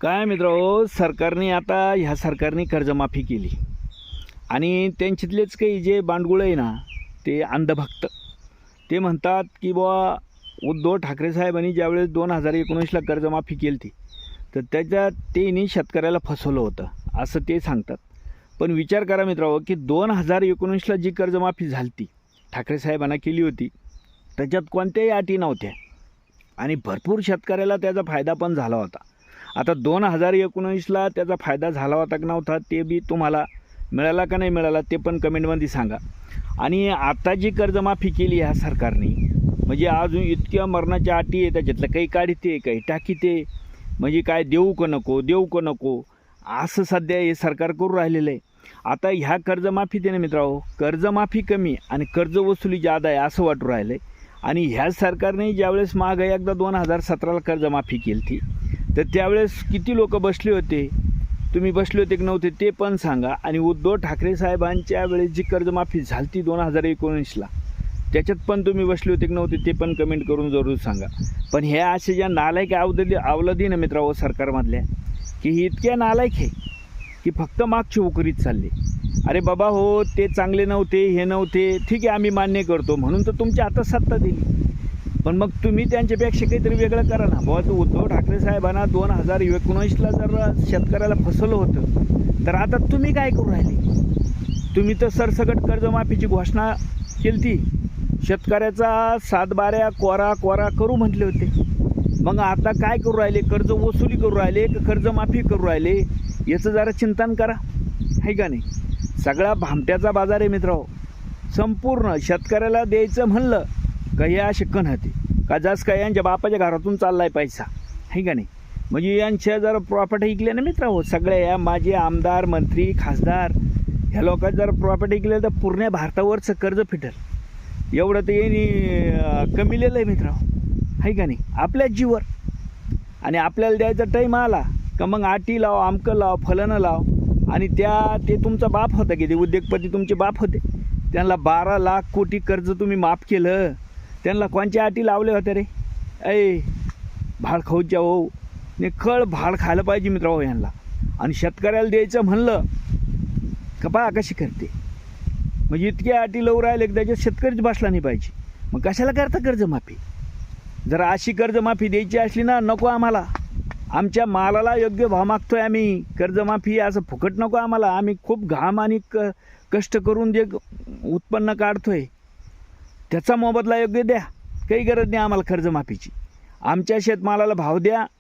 काय मित्रांनो, सरकारने आता ह्या सरकारने कर्जमाफी केली आणि त्यांच्यातलेच काही जे बांडगुळ आहे ना, ते अंधभक्त ते म्हणतात की बुवा उद्धव ठाकरे साहेबांनी ज्यावेळेस 2019ला कर्जमाफी केली ती, तर त्याच्यात त्यांनी शेतकऱ्याला फसवलं होतं असं ते सांगतात. पण विचार करा मित्रांनो की 2019ला जी कर्जमाफी झाली ती ठाकरे साहेबांना केली होती, त्याच्यात कोणत्याही अटी नव्हत्या आणि भरपूर शेतकऱ्याला त्याचा फायदा पण झाला होता. आता 2019ला त्याचा फायदा झाला होता की नव्हता ते बी तुम्हाला मिळाला का नाही मिळाला ते पण कमेंटमध्ये सांगा. आणि आता जी कर्जमाफी केली ह्या सरकारने, म्हणजे अजून इतक्या मरणाच्या अटी आहे, त्याच्यातलं काही काढते काही टाकीते, म्हणजे काय देऊ का नको देऊ का नको असं सध्या हे सरकार करून राहिलेलं आहे. आता ह्या कर्जमाफी ना मित्रांनो, कर्जमाफी कमी आणि कर्जवसुली जादा आहे असं वाटू राहिलं आहे. आणि ह्या सरकारने ज्यावेळेस मागं एकदा 2017ला कर्जमाफी केली ती, तर त्यावेळेस किती लोक बसले होते, तुम्ही बसले होते की नव्हते ते पण सांगा. आणि उद्धव ठाकरे साहेबांच्या वेळेस जी कर्जमाफी झाली ती 2019ला, त्याच्यात पण तुम्ही बसले होते की नव्हते ते पण कमेंट करून जरूर सांगा. पण ह्या असे ज्या नालायक अवलदी ना मित्रांनो सरकारमधल्या, की ही इतक्या नालायक आहे की फक्त मागची उकरीत चालले. अरे बाबा हो, ते चांगले नव्हते, हे नव्हते, ठीक आहे आम्ही मान्य करतो म्हणून तर तुमच्या हातात सत्ता दिली, पण मग तुम्ही त्यांच्यापेक्षा काहीतरी वेगळं करा ना. बुवा तो उद्धव ठाकरे साहेबांना 2019ला जर शेतकऱ्याला फसवलं होतं, तर आता तुम्ही काय करू राहिले? तुम्ही तर सरसकट कर्जमाफीची घोषणा केली ती, शेतकऱ्याचा 7/12 कोरा कोरा करू म्हटले होते. मग आता काय करू राहिले? कर्ज वसुली करू राहिले की कर्जमाफी करू राहिले? याचं जरा चिंतन करा, आहे का नाही? सगळा भामट्याचा बाजार आहे मित्रांनो. संपूर्ण शेतकऱ्याला द्यायचं म्हणलं का हे असे होते का जास्त काय यांच्या बापाच्या घरातून चाललाय पैसा, आहे का नाही? म्हणजे यांच्या जर प्रॉपर्टी ऐकल्या ना मित्रांनो, सगळ्या या माझे आमदार मंत्री खासदार ह्या लोकांचं जर प्रॉपर्टी ऐकलं तर पूर्ण भारतावरचं कर्ज फिटल एवढं तर यांनी कमिलेलं आहे मित्रांनो, आहे का नाही? आपल्याच जीवर. आणि आपल्याला द्यायचा टाईम आला का मग आटी लाव, आमकं लाव, फलनं लाव. आणि ते तुमचा बाप होता की ते उद्योगपती तुमचे बाप होते, त्यांना 12 लाख कोटी कर्ज तुम्ही माफ केलं. त्यांना कोणच्या अटी लावले होते रे? भाड खाऊच्या हो ने कळ भाड खायला पाहिजे मित्रांनो यांना. आणि शेतकऱ्याला द्यायचं म्हणलं का पहा कशी करते, म्हणजे इतक्या अटी लावून राहिले की त्याच्यात शेतकरीच बसला नाही पाहिजे. मग कशाला करता कर्जमाफी? जर अशी कर्जमाफी द्यायची असली ना, नको आम्हाला. आमच्या मालाला योग्य भाव मागतोय आम्ही. कर्जमाफी असं फुकट नको आम्हाला. आम्ही खूप घाम आणि कष्ट करून जे उत्पन्न काढतोय त्याचा मोबदला योग्य द्या. काही गरज नाही आम्हाला कर्जमाफीची. आमच्या शेतमालाला भाव द्या